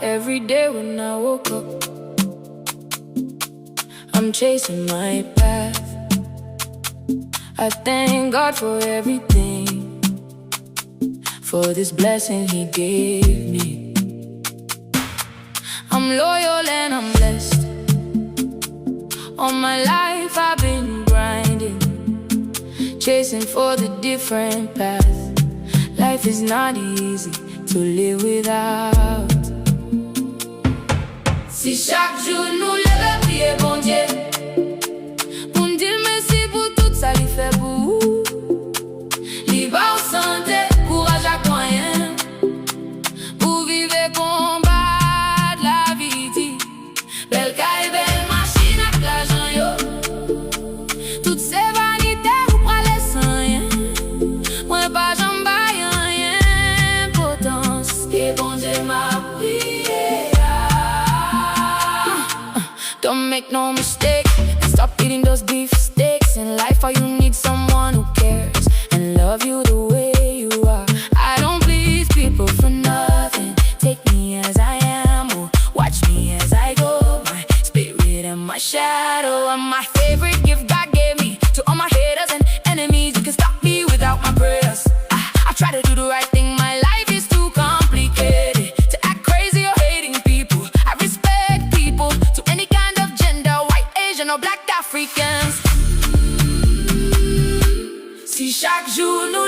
Every day when I woke up, I'm chasing my path. I thank God for everything, for this blessing He gave me. I'm loyal and I'm blessed. All my life I've been grinding, chasing for the different path. Life is not easy to live without. Si chaque jour nous lève prier bon Dieu, pour nous dire merci pour tout ça li fait pour nous. Li ba ou santé, courage ak moyen, pour vivre combat de la vie di. Belle caille, belle machine ak l'argent yo. Toutes ces vanités ou prale sans rien. Moi pas j'en baille rien. Potence, et bon Dieu m'a prié. Don't make no mistake, stop eating those beef steaks. In life all you need someone who cares and love you the way you are. I don't please people for nothing. Take me as I am or watch me as I go. My spirit and my shadow are my favorite gift God gave me. To all my haters and enemies, you can stop me without my prayers. I try to do the right thing, my life is too complicated to act crazy or hating people. I respect people to any kind of gender, white, Asian or black Africans. Si chaque jour nous